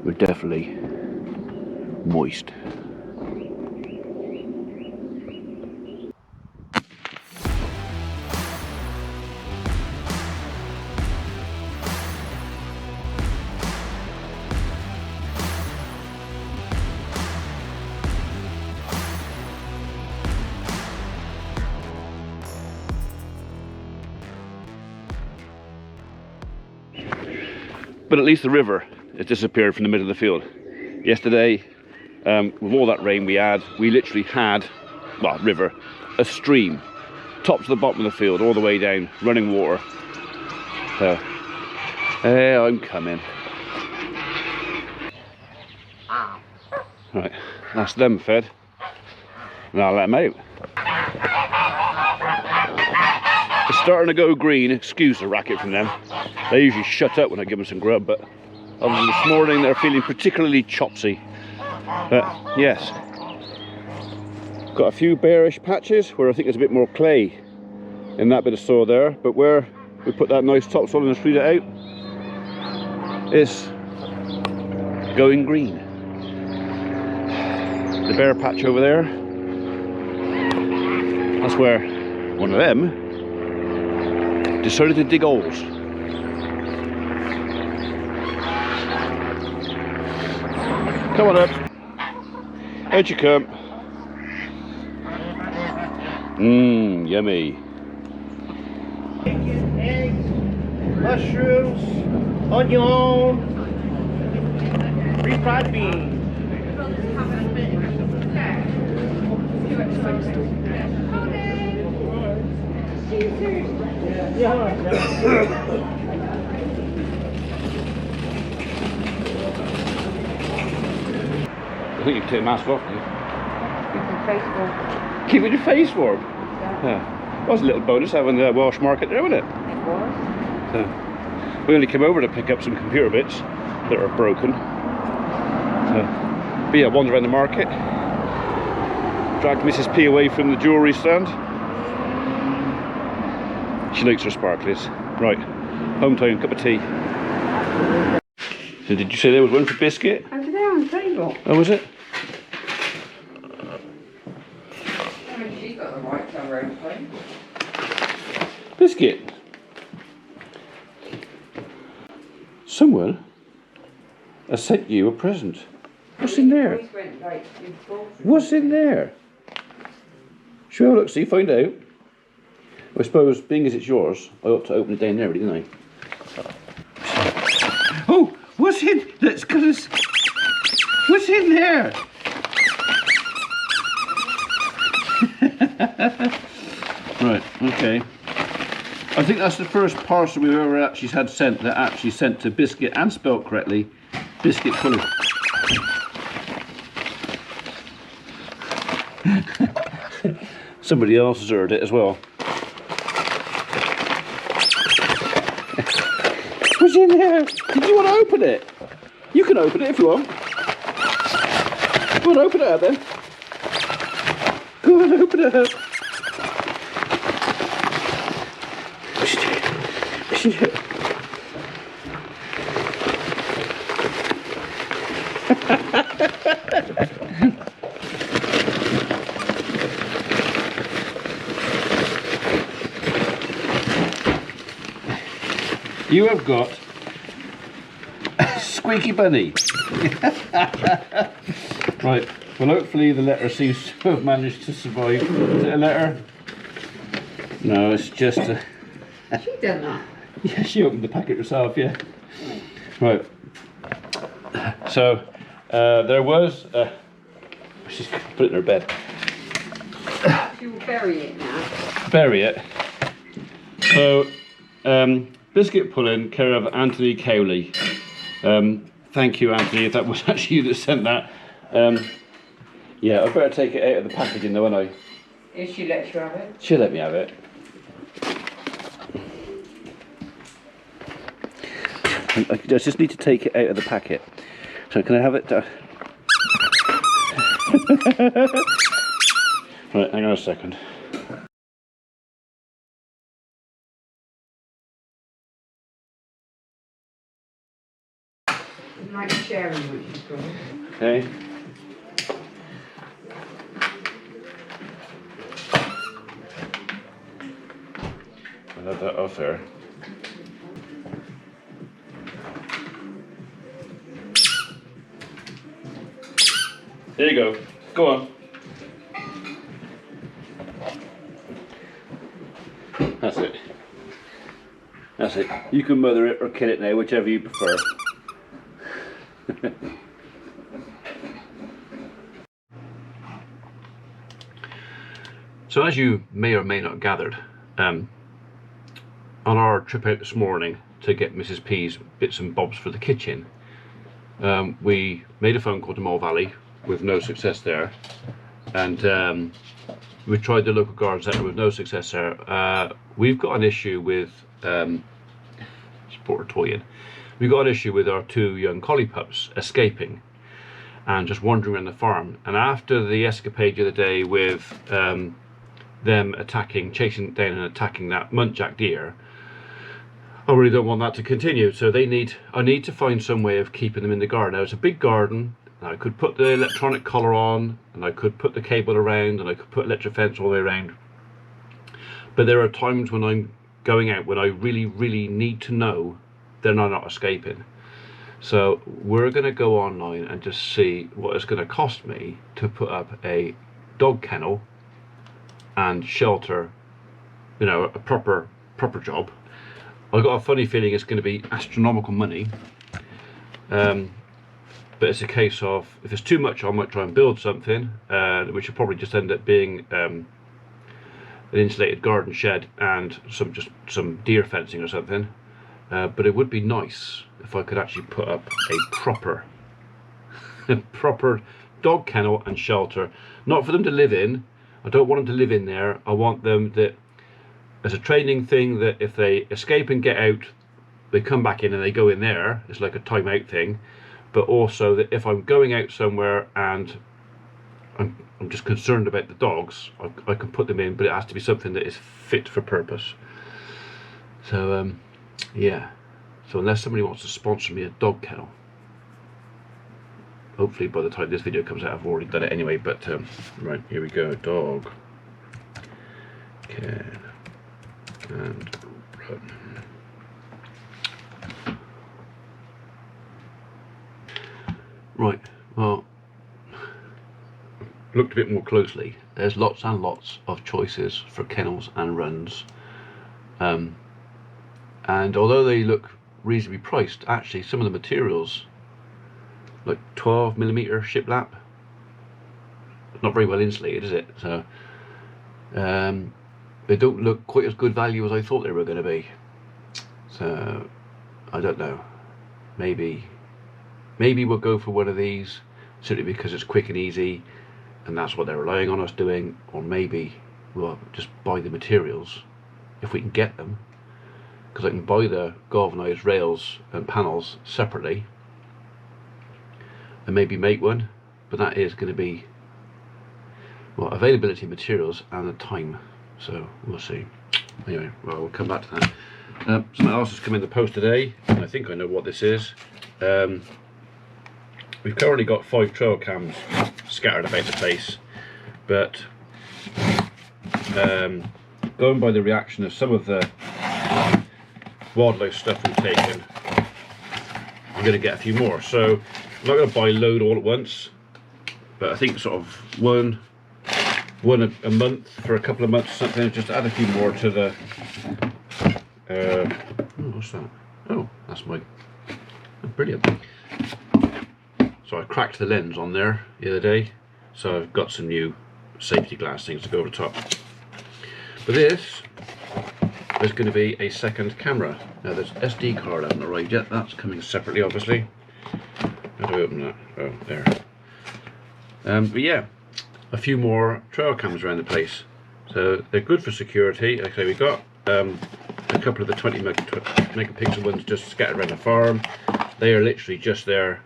We're definitely moist. But at least the river has disappeared from the middle of the field. Yesterday, with all that rain we had, we literally had, well, river, a stream, top to the bottom of the field, all the way down, running water. So, I'm coming. Right, that's them fed. And I'll let them out. It's starting to go green, excuse the racket from them. They usually shut up when I give them some grub, but obviously this morning they're feeling particularly chopsy. But yes, got a few bearish patches where I think there's a bit more clay in that bit of soil there, but where we put that nice topsoil and spread it out, it's going green. The bare patch over there, that's where one of them decided to dig holes. Come on up. Out you come. Mmm, yummy. Bacon, eggs, mushrooms, onion, refried beans. I think you can take the mask off, can you? Keep your face warm. Keeping your face warm. Yeah. Yeah. That was a little bonus having the Welsh market there, wasn't it? It was. So, we only came over to pick up some computer bits that are broken. But yeah, wander around the market. Dragged Mrs. P away from the jewellery stand. She likes her sparklies. Right, home time, cup of tea. So did you say there was one for Biskit? Over there on the table. Oh, was it? I mean, she's got the right cover in place. Biskit. Someone has sent you a present. What's in there? Always went like you bought it. What's in there? Shall we have a look, see, find out? I suppose, being as it's yours, I ought to open it down there, really, didn't I? Oh, what's in? Let's get us. What's in there? Right, okay. I think that's the first parcel we've ever actually had sent that actually sent to Biskit and spelt correctly. Biskit pudding. Somebody else has heard it as well. What's in there? Did you want to open it? You can open it if you want. Go on, open it up then. Go on, open it up. What's in it? What's in it? You have got a squeaky bunny. Right, well hopefully the letter seems to have managed to survive. Is it a letter? No, it's just a... She done that. Yeah, she opened the packet herself, yeah. Right. So, there was... she's put it in her bed. She will bury it now. Bury it. So, Biskit pudding, care of Anthony Cowley. Thank you, Anthony, if that was actually you that sent that. Yeah, I better take it out of the packaging though, won't I? If she lets you have it. She'll let me have it. I just need to take it out of the packet. So can I have it? Right, hang on a second. Like sharing what you've got. Okay. I'll have that off there. There you go. Go on. That's it. That's it. You can mother it or kill it now, whichever you prefer. So as you may or may not have gathered, on our trip out this morning to get Mrs. P's bits and bobs for the kitchen, we made a phone call to Mole Valley with no success there, and we tried the local garden centre with no success there. We've got an issue with support a toy in. We've got an issue with our 2 young collie pups escaping and just wandering around the farm. And after the escapade the other day with them chasing down and attacking that muntjac deer, I really don't want that to continue. So I need to find some way of keeping them in the garden. Now it's a big garden. I could put the electronic collar on, and I could put the cable around, and I could put electric fence all the way around. But there are times when I'm going out when I really, really need to know they're not escaping. So we're going to go online and just see what it's going to cost me to put up a dog kennel and shelter, you know, a proper job. I've got a funny feeling it's going to be astronomical money. But it's a case of, if it's too much, I might try and build something, which will probably just end up being an insulated garden shed and some deer fencing or something. But it would be nice if I could actually put up a proper dog kennel and shelter. Not for them to live in. I don't want them to live in there. I want them that as a training thing, that if they escape and get out, they come back in and they go in there. It's like a time out thing. But also that if I'm going out somewhere and I'm just concerned about the dogs, I can put them in, but it has to be something that is fit for purpose. So yeah, so unless somebody wants to sponsor me a dog kennel, hopefully by the time this video comes out I've already done it anyway, but right, here we go. Dog kennel and run. Right, well, looked a bit more closely. There's lots and lots of choices for kennels and runs, and although they look reasonably priced, actually some of the materials, like 12mm shiplap, not very well insulated, is it? So they don't look quite as good value as I thought they were going to be. So I don't know, maybe we'll go for one of these simply because it's quick and easy and that's what they're relying on us doing, or maybe we'll just buy the materials if we can get them, because I can buy the galvanized rails and panels separately and maybe make one, but that is going to be, well, availability of materials and the time, so we'll see. Anyway, well, we'll come back to that. Something else has come in the post today, and I think I know what this is. We've currently got 5 trail cams scattered about the place, but going by the reaction of some of the wildlife stuff we've taken, I'm going to get a few more. So I'm not going to buy a load all at once, but I think sort of one a month for a couple of months or something, just to add a few more to the oh, what's that? Oh, that's my, oh, brilliant. So I cracked the lens on there the other day, so I've got some new safety glass things to go over the top. But this is going to be a second camera. Now there's SD card hasn't arrived yet, that's coming separately obviously. How do I open that? Oh, there. But yeah, a few more trail cams around the place. So they're good for security. Like I say, we've got a couple of the 20 megapixel ones just scattered around the farm. They are literally just there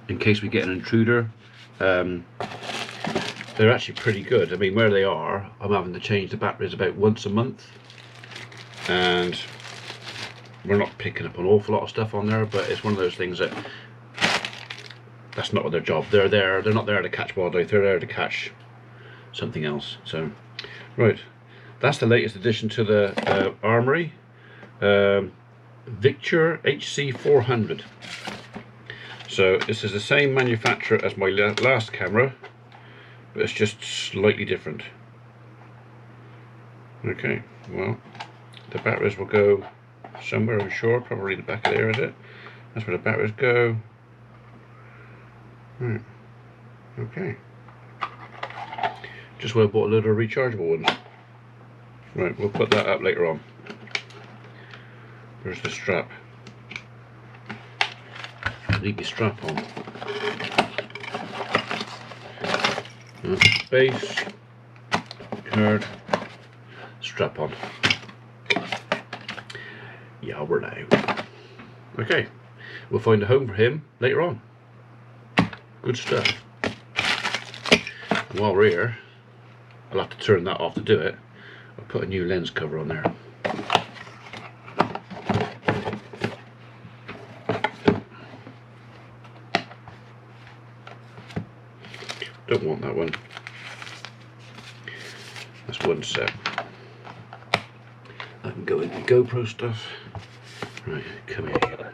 in case we get an intruder. They're actually pretty good. I mean, where they are, I'm having to change the batteries about once a month, and we're not picking up an awful lot of stuff on there, but it's one of those things that that's not their job. They're not there to catch wildlife, they're there to catch something else. So right, that's the latest addition to the armory. Victor HC400. So this is the same manufacturer as my last camera, but it's just slightly different. Okay, well, the batteries will go somewhere, I'm sure, probably the back of there, is it? That's where the batteries go. Right, okay. Just where I bought a load of rechargeable ones. Right, we'll put that up later on. Where's the strap? Leave your strap on. Base, card, strap on. Yeah, we're now. Okay, we'll find a home for him later on. Good stuff. And while we're here, I'll have to turn that off to do it. I'll put a new lens cover on there. Don't want that one. That's one set. I can go into GoPro stuff. Right, come here.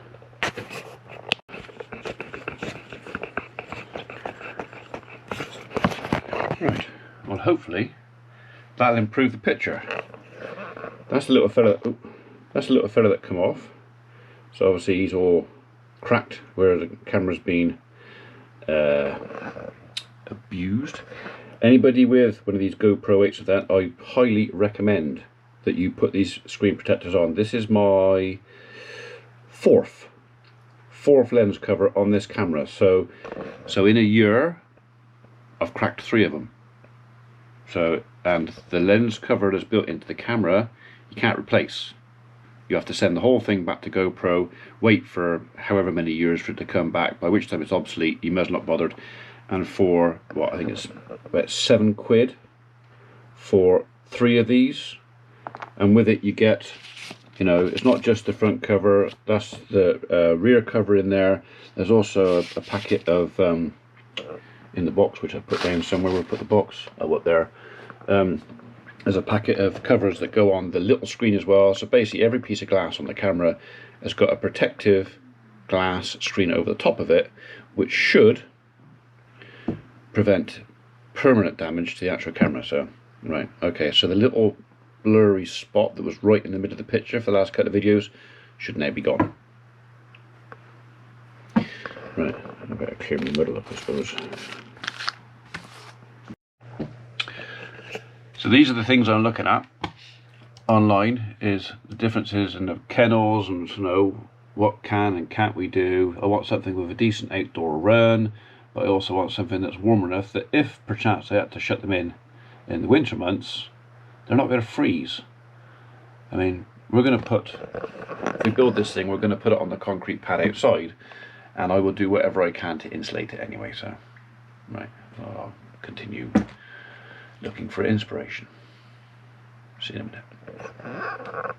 Right, well hopefully that'll improve the picture. That's a little fella. Oh, that's a little fella that come off. So obviously he's all cracked where the camera's been abused. Anybody with one of these GoPro 8s of that, I highly recommend that you put these screen protectors on. This is my fourth lens cover on this camera. So in a year I've cracked 3 of them. So, and the lens cover that's built into the camera you can't replace. You have to send the whole thing back to GoPro, wait for however many years for it to come back, by which time it's obsolete, you must not bothered. And for what I think it's about £7 for 3 of these, and with it you get, you know, it's not just the front cover, that's the rear cover in there. There's also a packet of in the box, which I put down somewhere. We'll put the box up there. There's a packet of covers that go on the little screen as well. So basically every piece of glass on the camera has got a protective glass screen over the top of it, which should prevent permanent damage to the actual camera. So right, okay, so the little blurry spot that was right in the middle of the picture for the last couple of videos should now be gone. Right, I better clear the middle up, I suppose. So these are the things I'm looking at online, is the differences in the kennels and, you know, what can and can't we do. I want something with a decent outdoor run, but I also want something that's warm enough that if perchance I had to shut them in the winter months, they're not going to freeze. I mean, we're going to put, if we build this thing, we're going to put it on the concrete pad outside, and I will do whatever I can to insulate it anyway. So right, I'll continue looking for inspiration. See you in a minute.